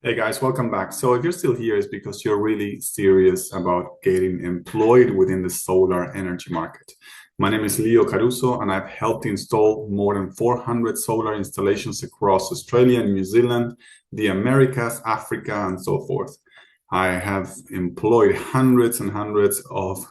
Hey guys, welcome back. So if you're still here, it's because you're really serious about getting employed within the solar energy market. My name is Leo Caruso, and I've helped install more than 400 solar installations across Australia and New Zealand, the Americas, Africa, and so forth. I have employed hundreds and hundreds of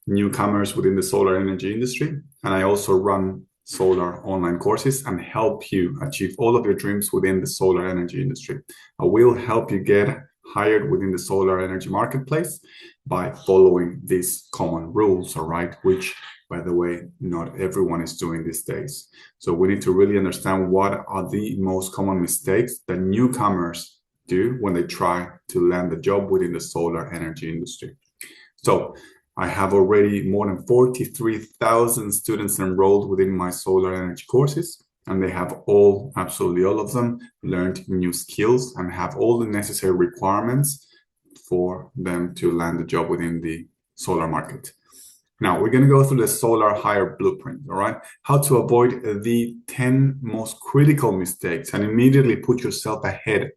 newcomers within the solar energy industry, and I also run solar online courses and help you achieve all of your dreams within the solar energy industry. I will help you get hired within the solar energy marketplace by following these common rules, all right, which, by the way, not everyone is doing these days. So we need to really understand what are the most common mistakes that newcomers do when they try to land a job within the solar energy industry. So I have already more than 43,000 students enrolled within my solar energy courses, and they have absolutely all of them, learned new skills and have all the necessary requirements for them to land a job within the solar market. Now, we're going to go through the solar hire blueprint, all right? How to avoid the 10 most critical mistakes and immediately put yourself ahead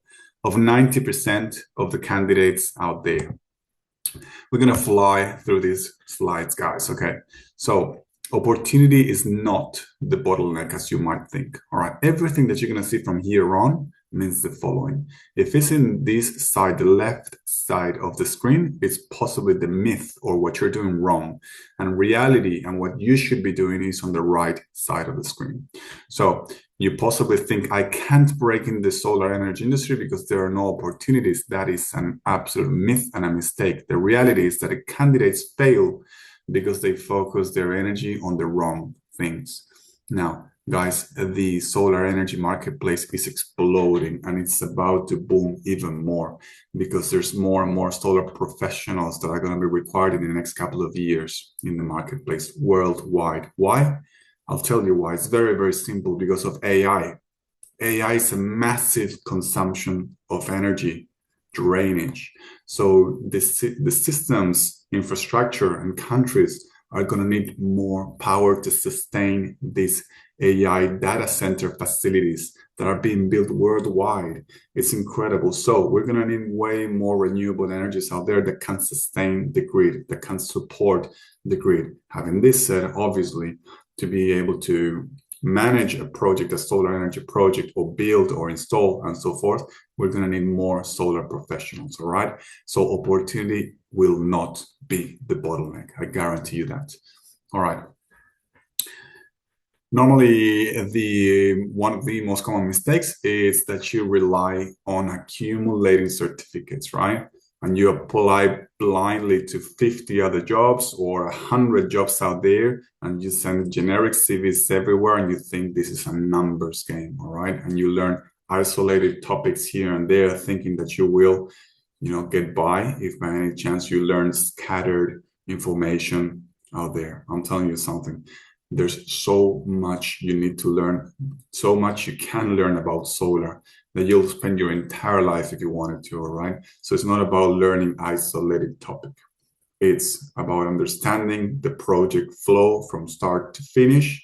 of 90% of the candidates out there. We're going to fly through these slides, guys. Okay. So opportunity is not the bottleneck as you might think. All right. Everything that you're going to see from here on means the following. If it's in this side, the left side of the screen, it's possibly the myth or what you're doing wrong. And reality and what you should be doing is on the right side of the screen. So you possibly think I can't break in the solar energy industry because there are no opportunities. That is an absolute myth and a mistake. The reality is that candidates fail because they focus their energy on the wrong things. Now, guys, the solar energy marketplace is exploding and it's about to boom even more because there's more and more solar professionals that are going to be required in the next couple of years in the marketplace worldwide. Why? I'll tell you why. It's very, very simple because of AI. AI is a massive consumption of energy, drainage. So the systems, infrastructure, and countries are going to need more power to sustain these AI data center facilities that are being built worldwide. It's incredible. So we're going to need way more renewable energies out there that can sustain the grid, that can support the grid. Having this said, obviously, to be able to manage a project, a solar energy project, or build or install and so forth, we're going to need more solar professionals, all right? So opportunity will not be the bottleneck. I guarantee you that. All right. Normally, one of the most common mistakes is that you rely on accumulating certificates, right? And you apply blindly to 50 other jobs or 100 jobs out there, and you send generic CVs everywhere, and you think this is a numbers game, all right? And you learn isolated topics here and there, thinking that you will, get by if by any chance you learn scattered information out there. I'm telling you something. There's so much you need to learn, so much you can learn about solar that you'll spend your entire life if you wanted to, all right? So it's not about learning isolated topic. It's about understanding the project flow from start to finish.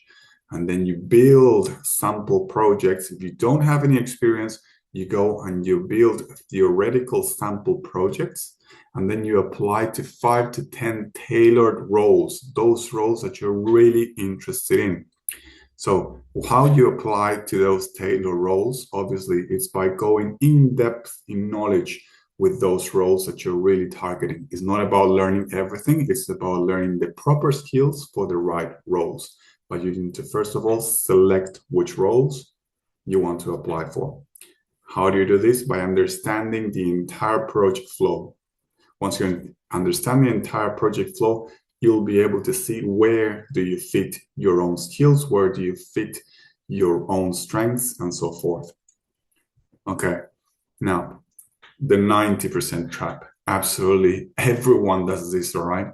And then you build sample projects. If you don't have any experience, you go and you build theoretical sample projects. And then you apply to 5 to 10 tailored roles, those roles that you're really interested in. So how you apply to those tailored roles, obviously, it's by going in depth in knowledge with those roles that you're really targeting. It's not about learning everything. It's about learning the proper skills for the right roles. But you need to, first of all, select which roles you want to apply for. How do you do this? By understanding the entire project flow. Once you understand the entire project flow, you'll be able to see where do you fit your own skills, where do you fit your own strengths, and so forth. Okay, now the 90% trap. Absolutely everyone does this, all right?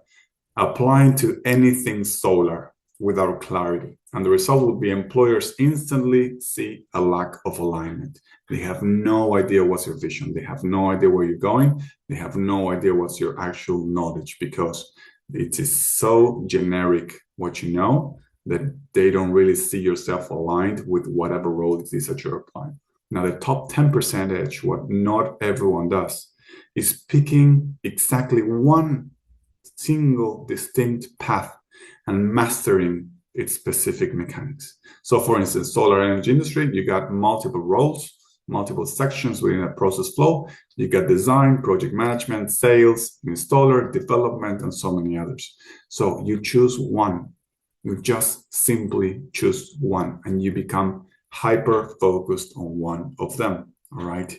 Applying to anything solar without clarity. And the result will be employers instantly see a lack of alignment. They have no idea what's your vision. They have no idea where you're going. They have no idea what's your actual knowledge because it is so generic what you know that they don't really see yourself aligned with whatever role it is that you're applying. Now, the top 10%, what not everyone does, is picking exactly one single distinct path and mastering its specific mechanics. So for instance, solar energy industry, you got multiple roles, multiple sections within a process flow. You got design, project management, sales, installer, development, and so many others. So you choose one. You just simply choose one and you become hyper focused on one of them. All right.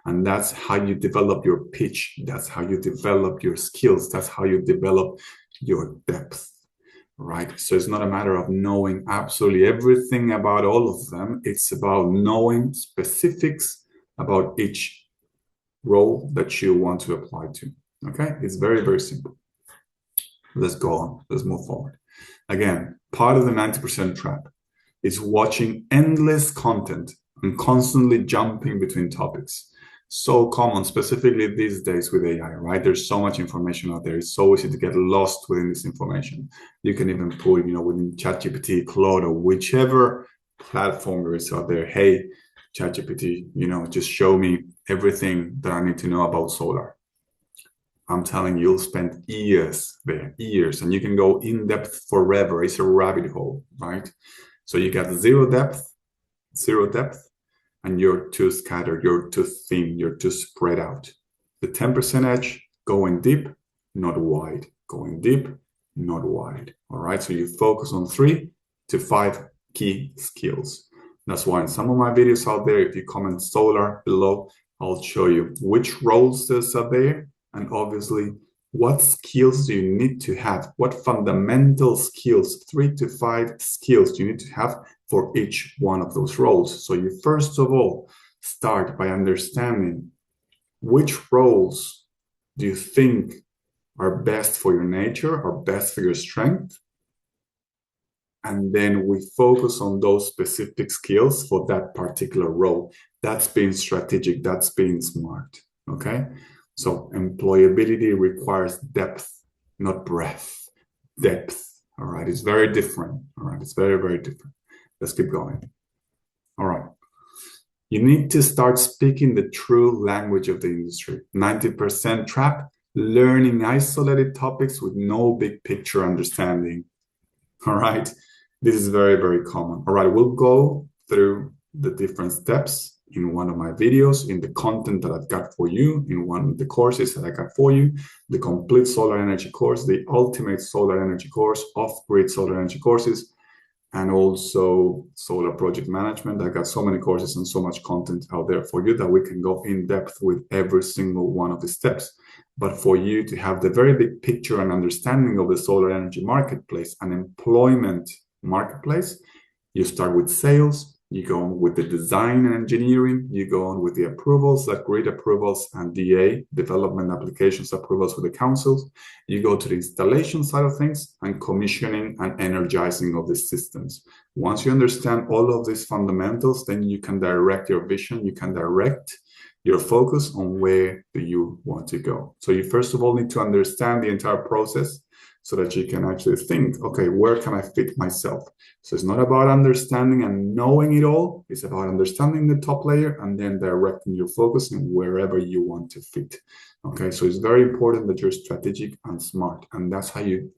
And that's how you develop your pitch. That's how you develop your skills. That's how you develop your depth. Right. So it's not a matter of knowing absolutely everything about all of them. It's about knowing specifics about each role that you want to apply to. Okay. It's very, very simple. Let's go on. Let's move forward. Again, part of the 90% trap is watching endless content and constantly jumping between topics. So common, specifically these days with AI, right? There's so much information out there. It's so easy to get lost within this information. You can even put, within ChatGPT, Claude, or whichever platform there is out there. Hey, ChatGPT, just show me everything that I need to know about solar. I'm telling you, you'll spend years there, years, and you can go in depth forever. It's a rabbit hole, right? So you got zero depth, and you're too scattered, you're too thin, you're too spread out. The 10% edge, going deep, not wide. Going deep, not wide. All right, so you focus on 3 to 5 key skills. That's why in some of my videos out there, if you comment solar below, I'll show you which roles there's out there, and obviously what skills do you need to have? What fundamental skills, 3 to 5 skills do you need to have for each one of those roles? So you first of all start by understanding which roles do you think are best for your nature or best for your strength. And then we focus on those specific skills for that particular role. That's being strategic, that's being smart, okay? So employability requires depth, not breadth. Depth, all right? It's very different, all right? It's very, very different. Let's keep going. All right. You need to start speaking the true language of the industry. 90% trap, learning isolated topics with no big picture understanding, all right? This is very, very common. All right, we'll go through the different steps in one of my videos, in the content that I've got for you, in one of the courses that I got for you, the complete solar energy course, the ultimate solar energy course, off-grid solar energy courses, and also solar project management. I got so many courses and so much content out there for you that we can go in depth with every single one of the steps. But for you to have the very big picture and understanding of the solar energy marketplace and employment marketplace, you start with sales, you go on with the design and engineering, you go on with the approvals, like grid approvals and DA, development applications approvals with the councils. You go to the installation side of things and commissioning and energizing of the systems. Once you understand all of these fundamentals, then you can direct your vision, you can direct your focus on where do you want to go. So you first of all need to understand the entire process so that you can actually think, okay, where can I fit myself? So it's not about understanding and knowing it all. It's about understanding the top layer and then directing your focus in wherever you want to fit. Okay, so it's very important that you're strategic and smart, and that's how you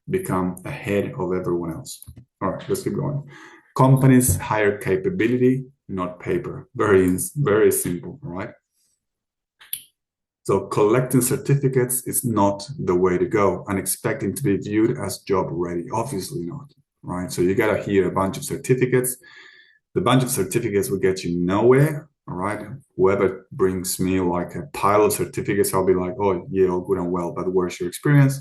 become ahead of everyone else. All right, let's keep going. Companies hire capability, not paper. Very, very simple, all right? So collecting certificates is not the way to go and expecting to be viewed as job ready. Obviously not, right? So you got to hear a bunch of certificates. The bunch of certificates will get you nowhere, all right? Whoever brings me like a pile of certificates, I'll be like, oh, yeah, all good and well, but where's your experience?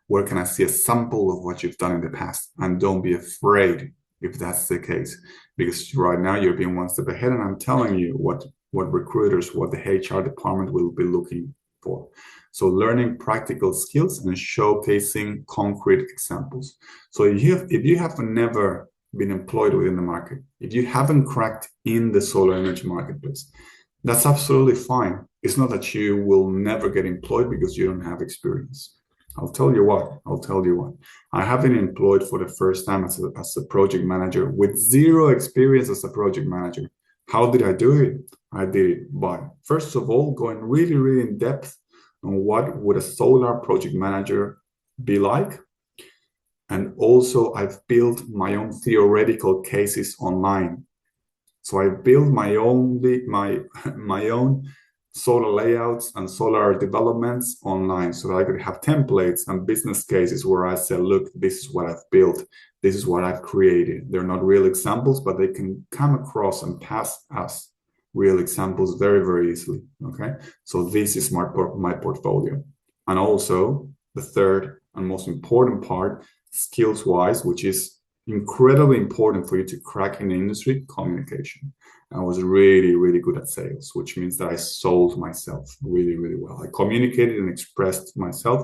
Where can I see a sample of what you've done in the past? And don't be afraid if that's the case, because right now you're being one step ahead, and I'm telling you what recruiters, what the HR department will be looking for. So learning practical skills and showcasing concrete examples. So if you have never been employed within the market, if you haven't cracked in the solar energy marketplace, that's absolutely fine. It's not that you will never get employed because you don't have experience. I'll tell you what. I have been employed for the first time as a project manager with zero experience as a project manager. How did I do it? I did it by, first of all, going really, really in depth on what would a solar project manager be like. And also I've built my own theoretical cases online. So I built my own my own solar layouts and solar developments online so that I could have templates and business cases where I said, look, this is what I've built. This is what I've created. They're not real examples, but they can come across and pass us real examples very, very easily. Okay. So this is my portfolio. And also the third and most important part, skills wise, which is incredibly important for you to crack in the industry, communication. I was really, really good at sales, which means that I sold myself really, really well. I communicated and expressed myself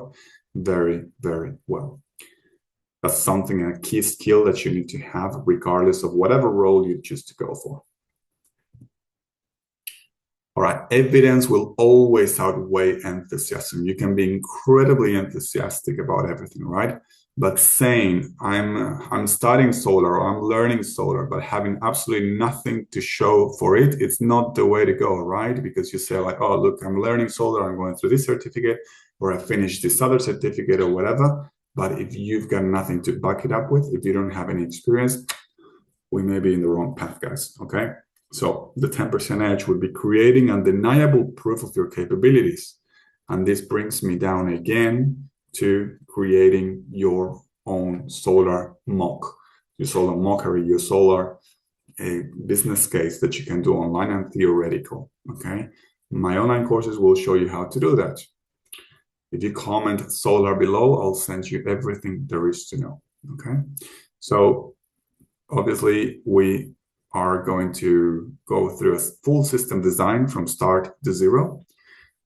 very, very well. That's something, a key skill that you need to have regardless of whatever role you choose to go for. All right, evidence will always outweigh enthusiasm. You can be incredibly enthusiastic about everything, right? But saying I'm studying solar or I'm learning solar, but having absolutely nothing to show for it, it's not the way to go, right? Because you say like, oh, look, I'm learning solar, I'm going through this certificate, or I finished this other certificate or whatever. But if you've got nothing to back it up with, if you don't have any experience, we may be in the wrong path, guys, okay? So the 10% edge would be creating undeniable proof of your capabilities. And this brings me down again to creating your own solar mock, your solar mockery, your solar business case that you can do online and theoretical, okay? My online courses will show you how to do that. If you comment solar below, I'll send you everything there is to know, okay? So obviously we are going to go through a full system design from start to zero.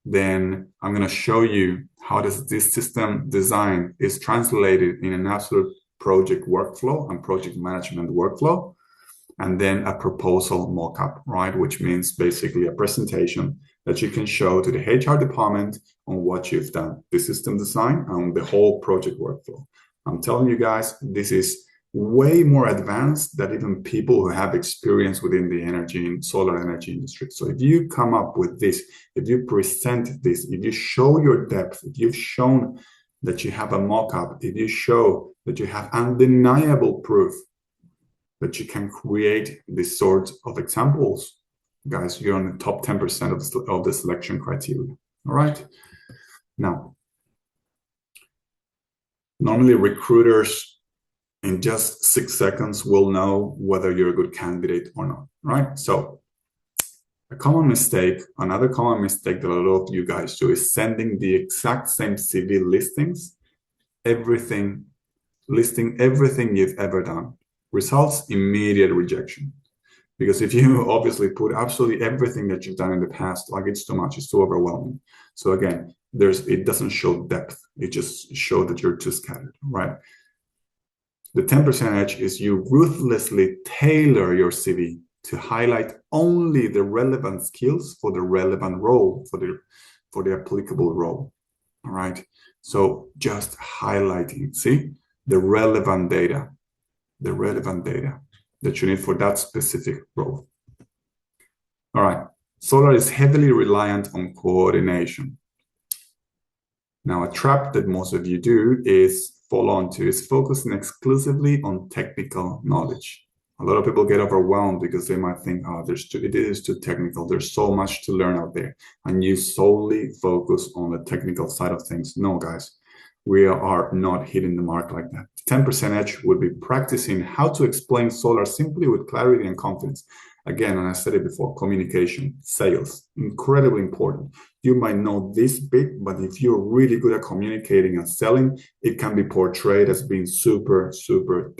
Then I'm going to show you how this system design is translated in an absolute project workflow and project management workflow. And then a proposal mockup, right? Which means basically a presentation that you can show to the HR department on what you've done, the system design and the whole project workflow. I'm telling you guys, this is way more advanced than even people who have experience within the energy and solar energy industry. So if you come up with this, if you present this, if you show your depth, if you've shown that you have a mock-up, if you show that you have undeniable proof that you can create this sort of examples, guys, you're on the top 10% of the selection criteria. All right. Now, normally recruiters in just 6 seconds will know whether you're a good candidate or not, right? So another common mistake that a lot of you guys do is sending the exact same CV listing everything you've ever done. Results, immediate rejection. Because if you obviously put absolutely everything that you've done in the past, like it's too much, it's too overwhelming. So again, it doesn't show depth. It just shows that you're too scattered, right? The 10% edge is you ruthlessly tailor your CV to highlight only the relevant skills for the relevant role, for the applicable role. All right. So just highlighting, see, the relevant data that you need for that specific role. All right. Solar is heavily reliant on coordination. Now, a trap that most of you do is fall onto is focusing exclusively on technical knowledge. A lot of people get overwhelmed because they might think, oh, it is too technical. There's so much to learn out there. And you solely focus on the technical side of things. No, guys, we are not hitting the mark like that. 10% edge would be practicing how to explain solar simply with clarity and confidence. Again, and I said it before, communication, sales, incredibly important. You might know this bit, but if you're really good at communicating and selling, it can be portrayed as being super, super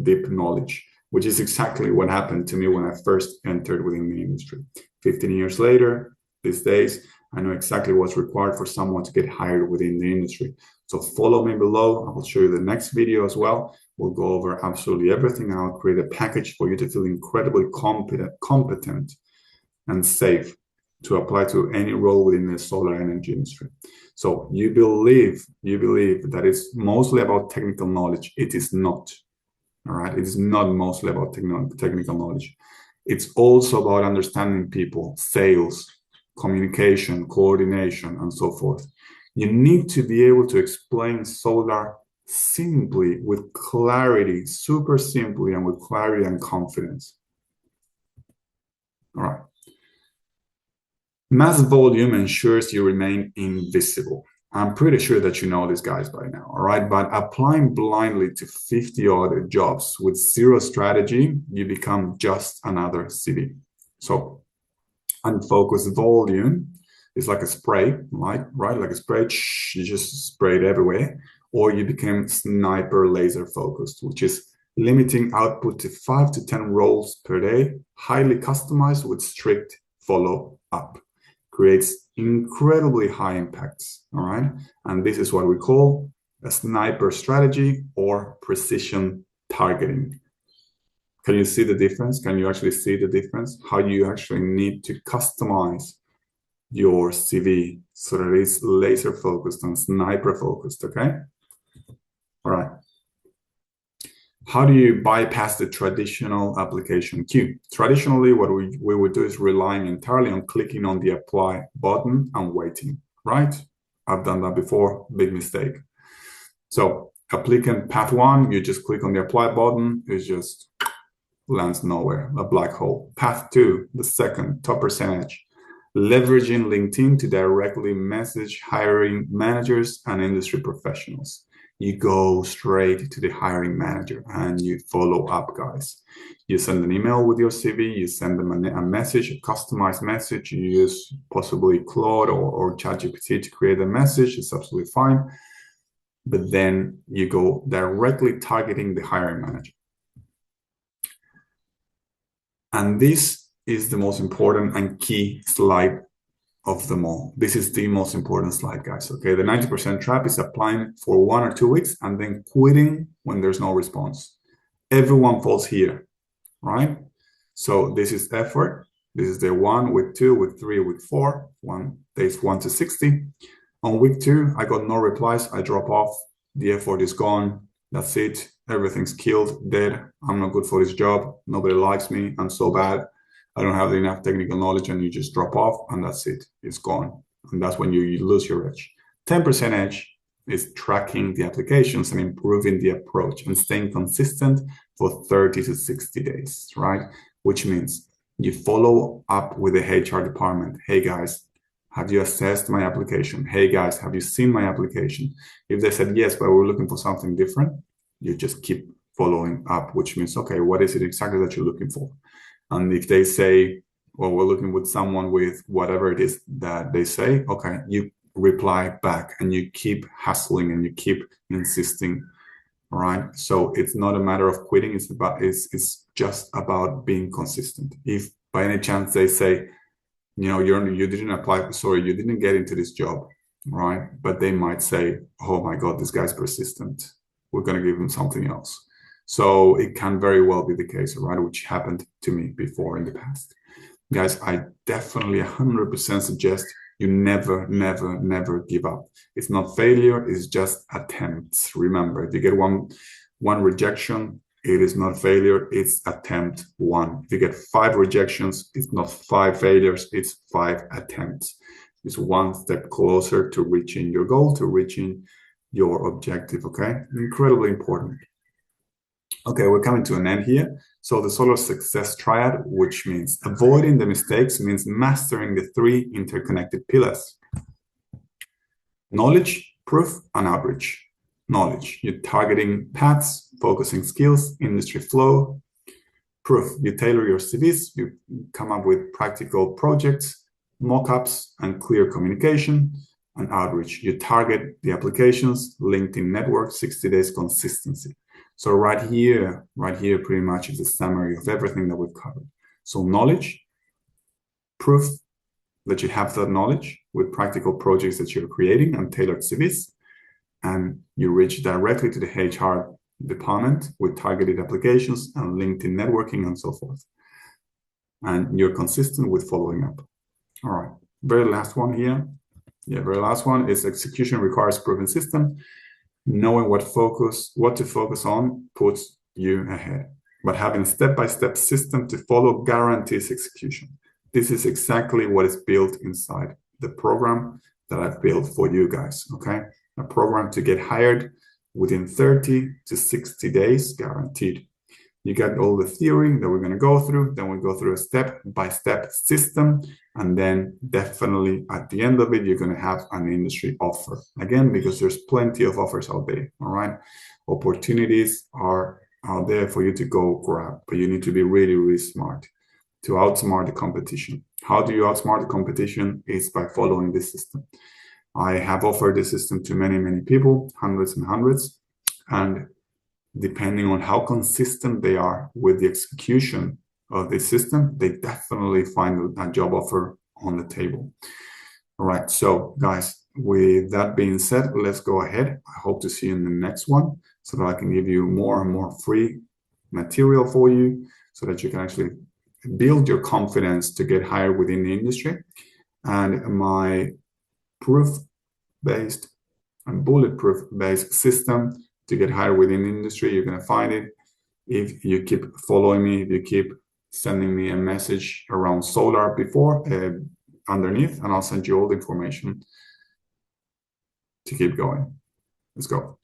deep knowledge, which is exactly what happened to me when I first entered within the industry. 15 years later, these days, I know exactly what's required for someone to get hired within the industry. So follow me below. I will show you the next video as well. We'll go over absolutely everything. And I'll create a package for you to feel incredibly competent and safe to apply to any role within the solar energy industry. So you believe that it's mostly about technical knowledge. It is not. All right. It is not mostly about technical knowledge. It's also about understanding people, sales, communication, coordination, and so forth. You need to be able to explain solar simply, with clarity, super simply, and with clarity and confidence. All right. Mass volume ensures you remain invisible. I'm pretty sure that you know these guys by now, all right? But applying blindly to 50 other jobs with zero strategy, you become just another CV. So unfocused volume is like a spray, right? Like a spray, you just spray it everywhere. Or you become sniper laser focused, which is limiting output to 5 to 10 roles per day, highly customized with strict follow-up. Creates incredibly high impacts, all right? And this is what we call a sniper strategy or precision targeting. Can you see the difference? Can you actually see the difference? How you actually need to customize your CV so that it's laser focused and sniper focused, okay? All right. How do you bypass the traditional application queue? Traditionally, what we would do is relying entirely on clicking on the apply button and waiting, right? I've done that before, big mistake. So applicant path one, you just click on the apply button, it just lands nowhere, a black hole. Path two, the second, top percentage, leveraging LinkedIn to directly message hiring managers and industry professionals. You go straight to the hiring manager and you follow up, guys. You send an email with your CV, you send them a message, a customized message. You use possibly Claude or ChatGPT to create a message. It's absolutely fine. But then you go directly targeting the hiring manager. And this is the most important and key slide of them all. This is the most important slide, guys. Okay, the 90% trap is applying for 1 or 2 weeks and then quitting when there's no response. Everyone falls here, right? So this is effort. This is day 1, week 2, week 3, week 4, days 1 to 60. On week 2, I got no replies. I drop off. The effort is gone. That's it. Everything's killed, dead. I'm not good for this job. Nobody likes me. I'm so bad. I don't have enough technical knowledge, and you just drop off and that's it. It's gone. And that's when you lose your edge. 10% edge is tracking the applications and improving the approach and staying consistent for 30 to 60 days, right? Which means you follow up with the HR department. Hey guys, have you assessed my application? Hey guys, have you seen my application? If they said yes, but we're looking for something different, you just keep following up, which means, okay, what is it exactly that you're looking for? And if they say, well, we're looking with someone with whatever it is that they say, okay, you reply back and you keep hustling and you keep insisting, right? So it's not a matter of quitting. It's just about being consistent. If by any chance they say, you know, you didn't apply, sorry, you didn't get into this job, right? But they might say, oh my God, this guy's persistent. We're going to give him something else. So it can very well be the case, right? Which happened to me before in the past. Guys, I definitely 100% suggest you never, never, never give up. It's not failure, it's just attempts. Remember, if you get one rejection, it is not failure, it's attempt 1. If you get 5 rejections, it's not 5 failures, it's 5 attempts. It's one step closer to reaching your goal, to reaching your objective, okay? Incredibly important. Okay, we're coming to an end here. So the solar success triad, which means avoiding the mistakes, means mastering the 3 interconnected pillars. Knowledge, proof, and outreach. Knowledge, you're targeting paths, focusing skills, industry flow. Proof, you tailor your CVs, you come up with practical projects, mock-ups, and clear communication. And outreach, you target the applications, LinkedIn network, 60 days consistency. So right here pretty much is a summary of everything that we've covered. So knowledge, proof that you have that knowledge with practical projects that you're creating and tailored CVs, and you reach directly to the HR department with targeted applications and LinkedIn networking and so forth. And you're consistent with following up. All right, very last one here. Yeah, very last one is execution requires proven system. Knowing what to focus on puts you ahead. but having a step-by-step system to follow guarantees execution. This is exactly what is built inside the program that I've built for you guys, okay? A program to get hired within 30 to 60 days, guaranteed. You get all the theory that we're going to go through, then we go through a step-by-step system, and then definitely at the end of it, you're going to have an industry offer. Again, because there's plenty of offers out there, all right? Opportunities are out there for you to go grab, but you need to be really, really smart to outsmart the competition. How do you outsmart the competition? Is by following this system. I have offered this system to many, many people, hundreds and hundreds, and depending on how consistent they are with the execution of this system, they definitely find a job offer on the table. All right, so guys, with that being said, let's go ahead. I hope to see you in the next one so that I can give you more and more free material for you so that you can actually build your confidence to get hired within the industry. And my proof-based and bulletproof-based system to get hired within the industry, you're going to find it if you keep following me, if you keep sending me a message around solar before underneath, and I'll send you all the information to keep going. Let's go.